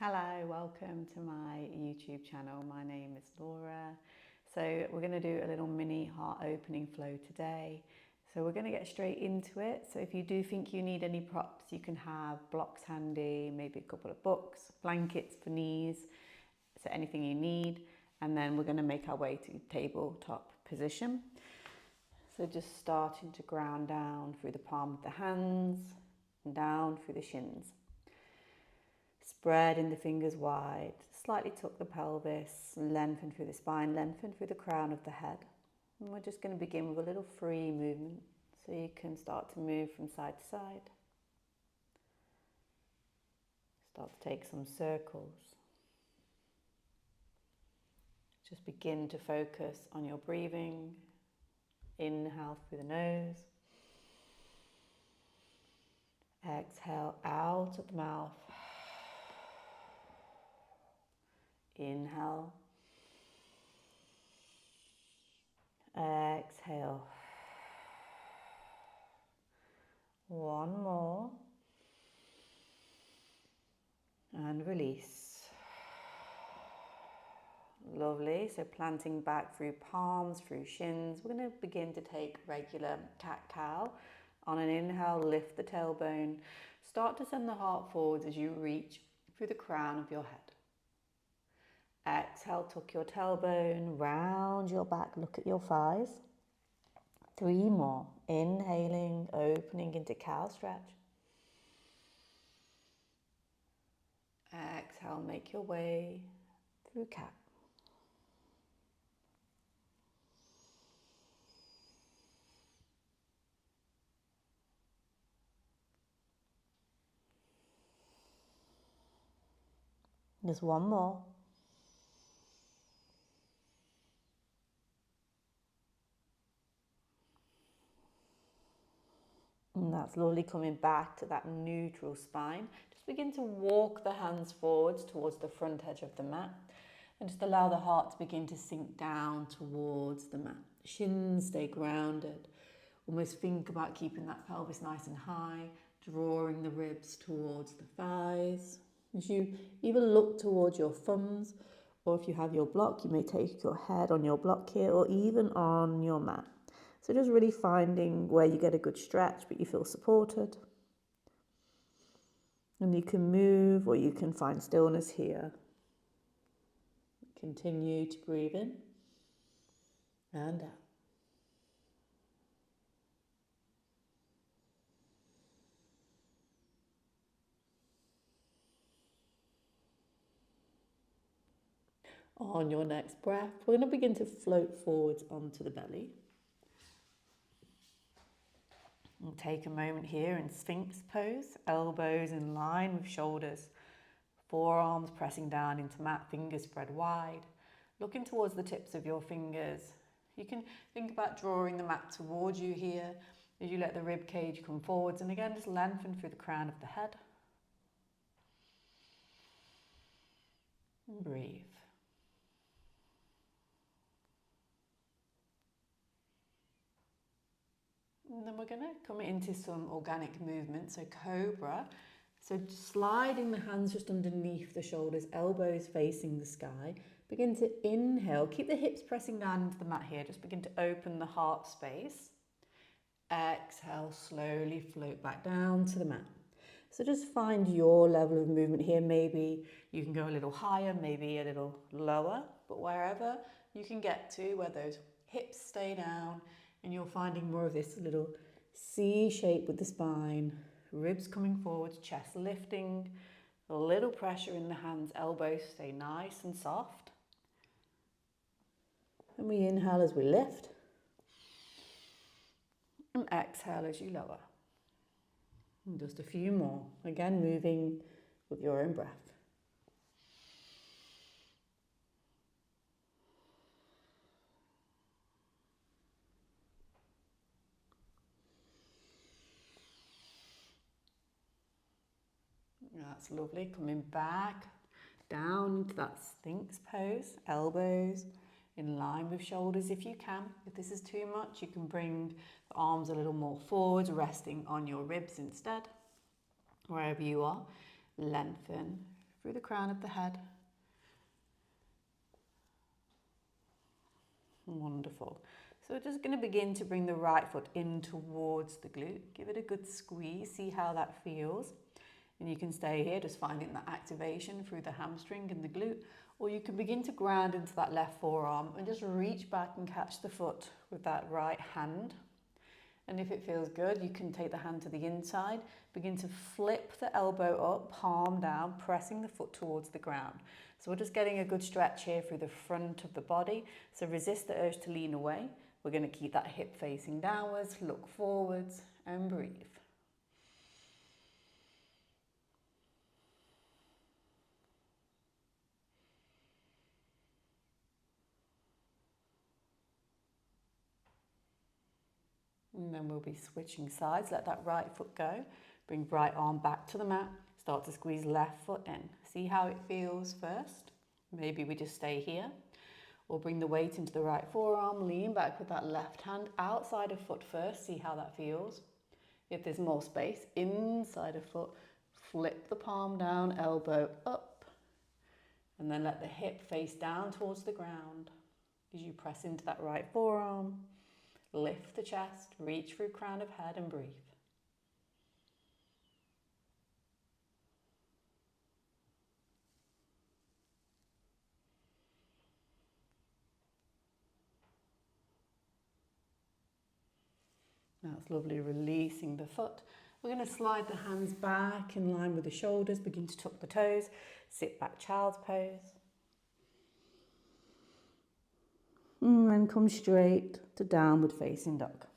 Hello, welcome to my YouTube channel. My name is Laura. So we're going to do a little mini heart opening flow today. So we're going to get straight into it. So if you do think you need any props, you can have blocks handy, maybe a couple of books, blankets for knees, so anything you need. And then we're going to make our way to tabletop position. So just starting to ground down through the palm of the hands and down through the shins. Spreading the fingers wide, slightly tuck the pelvis, lengthen through the spine, lengthen through the crown of the head. And we're just going to begin with a little free movement. So you can start to move from side to side. Start to take some circles. Just begin to focus on your breathing. Inhale through the nose. Exhale out of the mouth. Inhale. Exhale. One more. And release. Lovely. So planting back through palms, through shins. We're going to begin to take regular cat-cow. On an inhale, lift the tailbone. Start to send the heart forwards as you reach through the crown of your head. Exhale, tuck your tailbone, round your back, look at your thighs. 3 more. Inhaling, opening into cow stretch. Exhale, make your way through cat. Just one more. And that's lovely, coming back to that neutral spine. Just begin to walk the hands forwards towards the front edge of the mat. And just allow the heart to begin to sink down towards the mat. Shins stay grounded. Almost think about keeping that pelvis nice and high, drawing the ribs towards the thighs. As you either look towards your thumbs, or if you have your block, you may take your head on your block here, or even on your mat. So just really finding where you get a good stretch, but you feel supported. And you can move, or you can find stillness here. Continue to breathe in and out. On your next breath, we're going to begin to float forwards onto the belly. And take a moment here in Sphinx pose, elbows in line with shoulders, forearms pressing down into mat, fingers spread wide, looking towards the tips of your fingers. You can think about drawing the mat towards you here as you let the rib cage come forwards, and again just lengthen through the crown of the head. And breathe. And then we're going to come into some organic movement, so cobra. So sliding the hands just underneath the shoulders, elbows facing the sky. Begin to inhale, keep the hips pressing down into the mat here, just begin to open the heart space. Exhale, slowly float back down to the mat. So just find your level of movement here. Maybe you can go a little higher, maybe a little lower, but wherever you can get to, where those hips stay down, and you're finding more of this little C shape with the spine, ribs coming forwards, chest lifting, a little pressure in the hands, elbows stay nice and soft. And we inhale as we lift, and exhale as you lower. And just a few more, again moving with your own breath. That's lovely. Coming back down into that Sphinx pose, elbows in line with shoulders if you can. If this is too much, you can bring the arms a little more forward, resting on your ribs instead. Wherever you are, lengthen through the crown of the head. Wonderful. So we're just going to begin to bring the right foot in towards the glute. Give it a good squeeze, see how that feels. And you can stay here just finding that activation through the hamstring and the glute, or you can begin to ground into that left forearm and just reach back and catch the foot with that right hand. And if it feels good, you can take the hand to the inside, begin to flip the elbow up, palm down, pressing the foot towards the ground. So we're just getting a good stretch here through the front of the body. So resist the urge to lean away. We're going to keep that hip facing downwards, look forwards and breathe. And then we'll be switching sides. Let that right foot go. Bring right arm back to the mat. Start to squeeze left foot in. See how it feels first. Maybe we just stay here. Or bring the weight into the right forearm. Lean back with that left hand outside of foot first. See how that feels. If there's more space, inside of foot. Flip the palm down, elbow up. And then let the hip face down towards the ground. As you press into that right forearm. Lift the chest, reach through crown of head and breathe. Now it's lovely releasing the foot. We're going to slide the hands back in line with the shoulders, begin to tuck the toes, sit back child's pose. And then come straight to downward facing dog.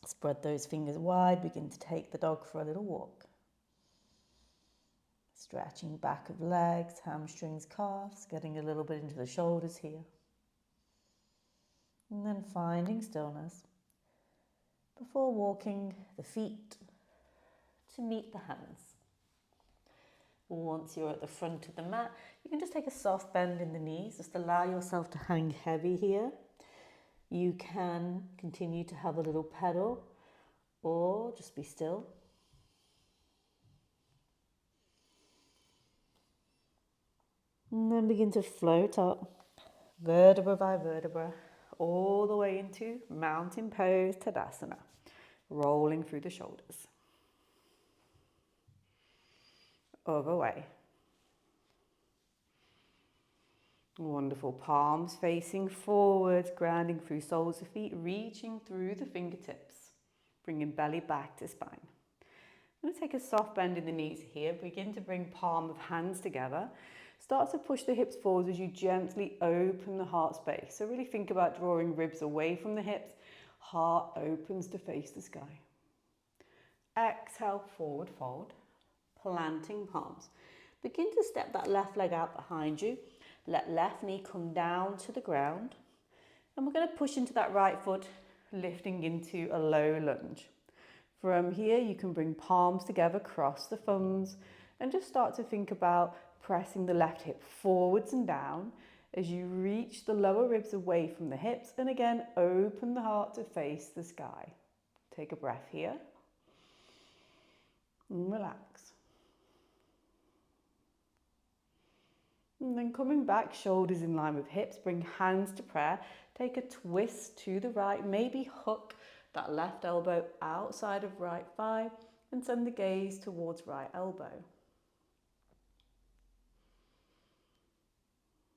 Spread those fingers wide, begin to take the dog for a little walk. Stretching back of legs, hamstrings, calves, getting a little bit into the shoulders here. And then finding stillness before walking the feet to meet the hands. Once you're at the front of the mat, you can just take a soft bend in the knees. Just allow yourself to hang heavy here. You can continue to have a little pedal or just be still. And then begin to float up, vertebra by vertebra, all the way into mountain pose, Tadasana, rolling through the shoulders. Other way. Wonderful. Palms facing forward, grounding through soles of feet, reaching through the fingertips, bringing belly back to spine. I'm going to take a soft bend in the knees here. Begin to bring palm of hands together. Start to push the hips forward as you gently open the heart space. So really think about drawing ribs away from the hips. Heart opens to face the sky. Exhale, forward fold. Planting palms. Begin to step that left leg out behind you. Let left knee come down to the ground. And we're going to push into that right foot, lifting into a low lunge. From here, you can bring palms together, cross the thumbs, and just start to think about pressing the left hip forwards and down as you reach the lower ribs away from the hips. And again, open the heart to face the sky. Take a breath here. And relax. And then coming back, shoulders in line with hips, bring hands to prayer. Take a twist to the right, maybe hook that left elbow outside of right thigh and send the gaze towards right elbow.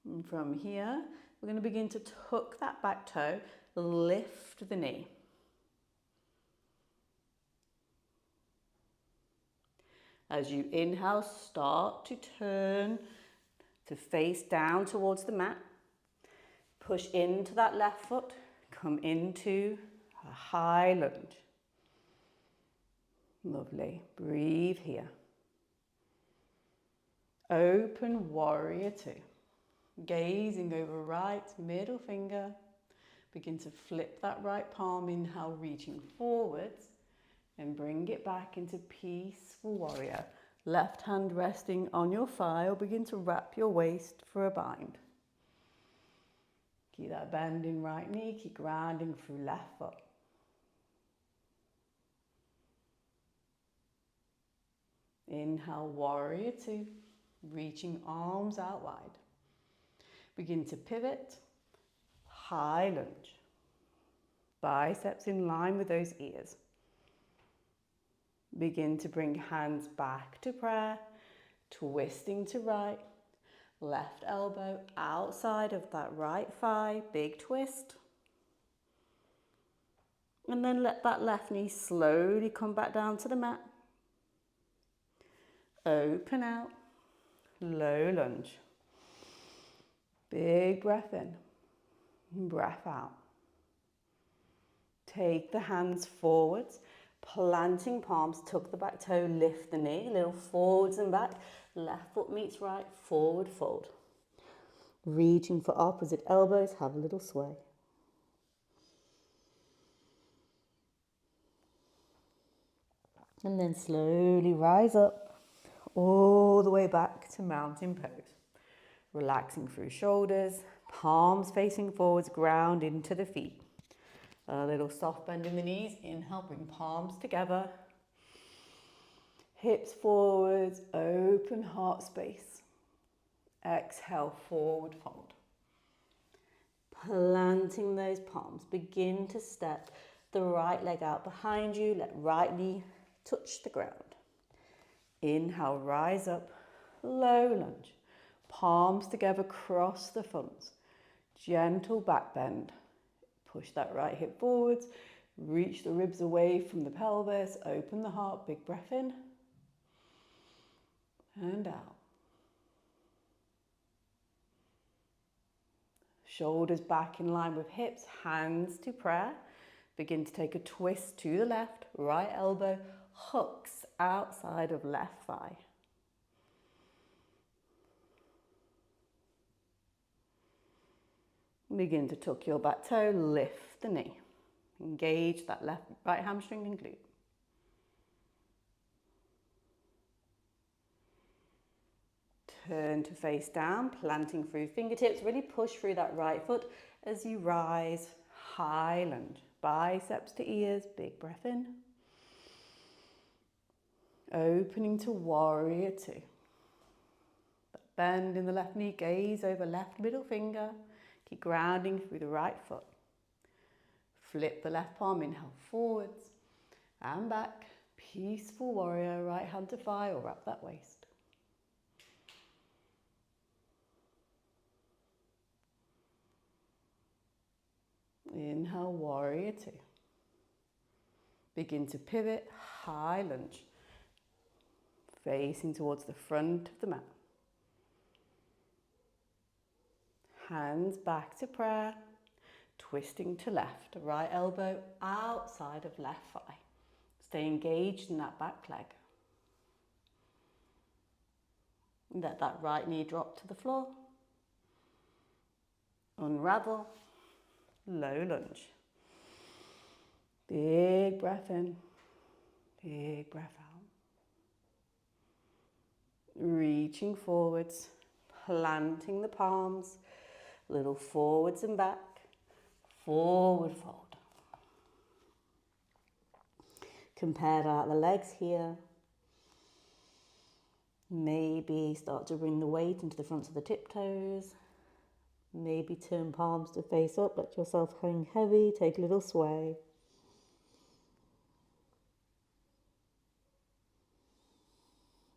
And from here, we're going to begin to tuck that back toe, lift the knee. As you inhale, start to turn to face down towards the mat. Push into that left foot, come into a high lunge. Lovely. Breathe here. Open warrior two. Gazing over right middle finger. Begin to flip that right palm, inhale, reaching forwards. And bring it back into peaceful warrior. Left hand resting on your thigh, or begin to wrap your waist for a bind. Keep that bend in right knee, keep grounding through left foot. Inhale, warrior two. reaching arms out wide. Begin to pivot, high lunge. Biceps in line with those ears. Begin to bring hands back to prayer, twisting to right, left elbow outside of that right thigh, big twist. And then let that left knee slowly come back down to the mat. Open out, low lunge. Big breath in, breath out. Take the hands forwards, planting palms, tuck the back toe, lift the knee, a little forwards and back. Left foot meets right, forward fold. Reaching for opposite elbows, have a little sway. And then slowly rise up, all the way back to mountain pose. Relaxing through shoulders, palms facing forwards, ground into the feet. A little soft bend in the knees. Inhale, bring palms together. Hips forwards, open heart space. Exhale, forward fold. Planting those palms, begin to step the right leg out behind you. Let right knee touch the ground. Inhale, rise up, low lunge. Palms together, cross the thumbs. Gentle back bend. Push that right hip forwards. Reach the ribs away from the pelvis. Open the heart, big breath in. And out. Shoulders back in line with hips, hands to prayer. Begin to take a twist to the left, right elbow hooks outside of left thigh. Begin to tuck your back toe, lift the knee. Engage that right hamstring and glute. Turn to face down, planting through fingertips. Really push through that right foot as you rise, high lunge. Biceps to ears, big breath in. Opening to warrior two. Bend in the left knee, gaze over left middle finger. Keep grounding through the right foot. Flip the left palm, inhale forwards and back. Peaceful warrior, right hand to thigh or wrap that waist. Inhale, warrior two. Begin to pivot, high lunge. Facing towards the front of the mat. Hands back to prayer. Twisting to left, right elbow outside of left thigh. Stay engaged in that back leg. Let that right knee drop to the floor. Unravel, low lunge. Big breath in, big breath out. Reaching forwards, planting the palms, a little forwards and back. Forward fold. Compare out the legs here. Maybe start to bring the weight into the fronts of the tiptoes. Maybe turn palms to face up. Let yourself hang heavy. Take a little sway.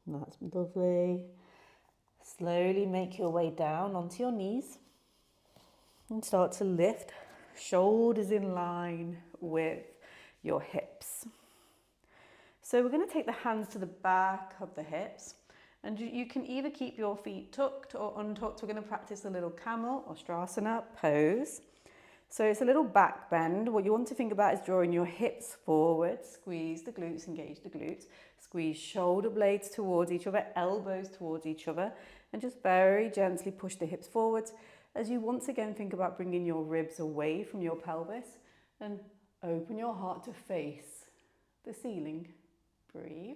That's lovely. Slowly make your way down onto your knees. And start to lift. Shoulders in line with your hips. So we're going to take the hands to the back of the hips, and you can either keep your feet tucked or untucked. We're going to practice a little camel or Strasana pose. So it's a little back bend. What you want to think about is drawing your hips forward, squeeze the glutes, engage the glutes, squeeze shoulder blades towards each other, elbows towards each other, and just very gently push the hips forwards. As you once again think about bringing your ribs away from your pelvis and open your heart to face the ceiling. Breathe.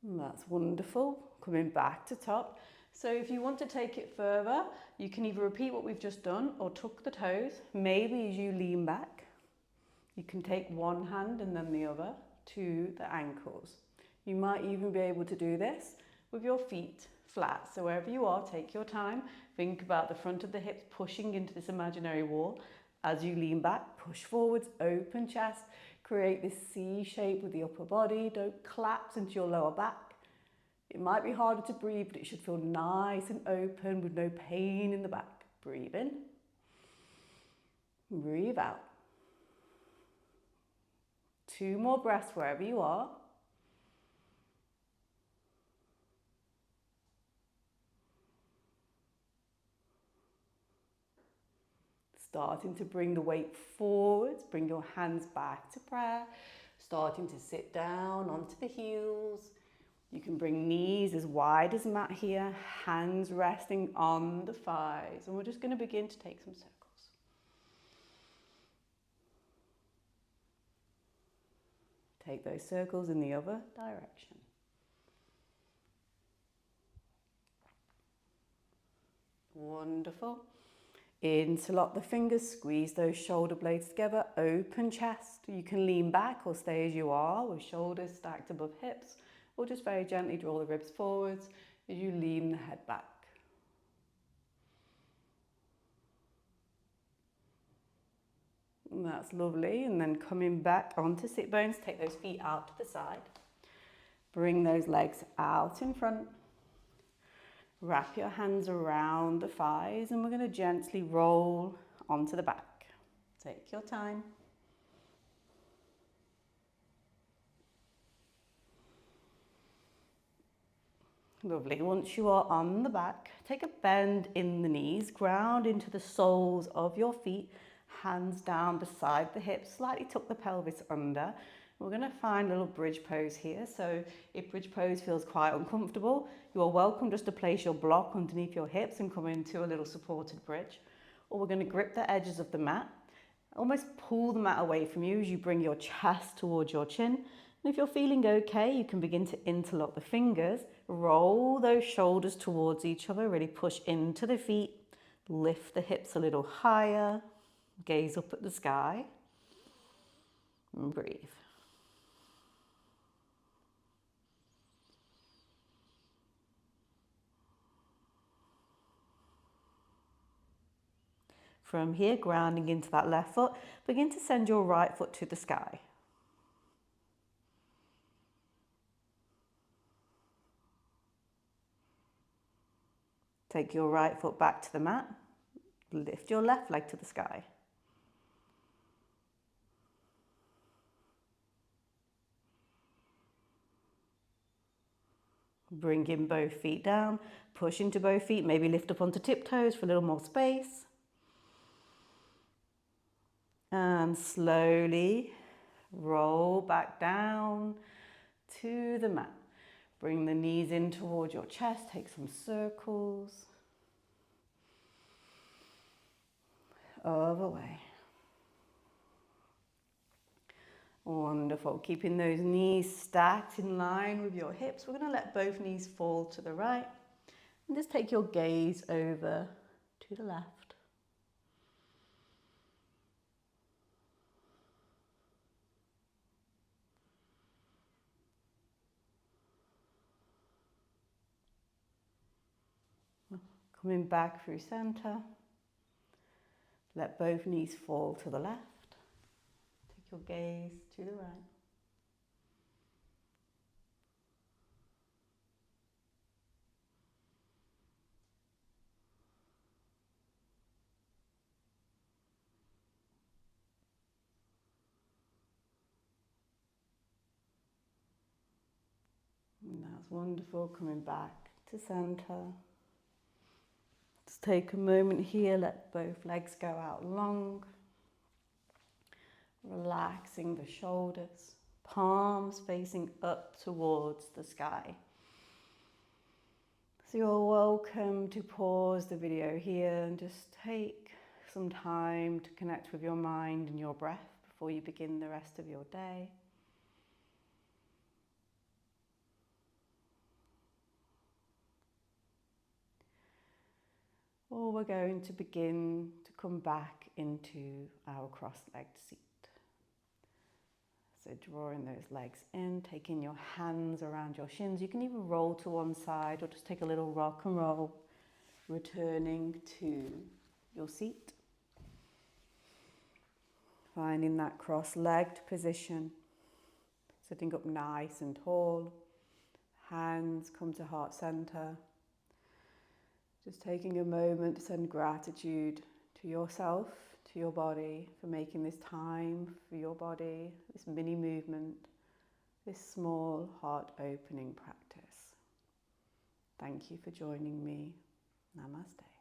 And that's wonderful. Coming back to top. So if you want to take it further, you can either repeat what we've just done or tuck the toes. Maybe as you lean back, You can take one hand and then the other to the ankles. You might even be able to do this with your feet flat. So wherever you are, take your time. Think about the front of the hips pushing into this imaginary wall. As you lean back, push forwards, open chest, create this C shape with the upper body. Don't collapse into your lower back. It might be harder to breathe, but it should feel nice and open with no pain in the back. Breathe in. Breathe out. 2 more breaths wherever you are. Starting to bring the weight forwards, bring your hands back to prayer. Starting to sit down onto the heels. You can bring knees as wide as mat here, hands resting on the thighs. And we're just going to begin to take some circles. Take those circles in the other direction. Wonderful. Interlock the fingers, squeeze those shoulder blades together, open chest. You can lean back or stay as you are with shoulders stacked above hips, or just very gently draw the ribs forwards as you lean the head back. And that's lovely. And then coming back onto sit bones, take those feet out to the side. Bring those legs out in front. Wrap your hands around the thighs and we're going to gently roll onto the back. Take your time. Lovely. Once you are on the back, take a bend in the knees, ground into the soles of your feet, hands down beside the hips, slightly tuck the pelvis under. We're going to find a little bridge pose here. So if bridge pose feels quite uncomfortable, you are welcome just to place your block underneath your hips and come into a little supported bridge. Or we're going to grip the edges of the mat, almost pull the mat away from you as you bring your chest towards your chin. And if you're feeling okay, you can begin to interlock the fingers, roll those shoulders towards each other, really push into the feet, lift the hips a little higher, gaze up at the sky, and breathe. From here, grounding into that left foot, begin to send your right foot to the sky. Take your right foot back to the mat, lift your left leg to the sky. Bring in both feet down, push into both feet, maybe lift up onto tiptoes for a little more space. And slowly roll back down to the mat. Bring the knees in towards your chest, take some circles. Other way. Wonderful. Keeping those knees stacked in line with your hips. We're going to let both knees fall to the right. And just take your gaze over to the left. Coming back through center. Let both knees fall to the left. Take your gaze to the right. And that's wonderful. Coming back to center. Just take a moment here, let both legs go out long. Relaxing the shoulders, palms facing up towards the sky. So you're welcome to pause the video here and just take some time to connect with your mind and your breath before you begin the rest of your day. Or we're going to begin to come back into our cross-legged seat. So drawing those legs in, taking your hands around your shins. You can even roll to one side or just take a little rock and roll, returning to your seat. Finding that cross-legged position, sitting up nice and tall. Hands come to heart center. Just taking a moment to send gratitude to yourself, to your body, for making this time for your body, this mini movement, this small heart opening practice. Thank you for joining me. Namaste.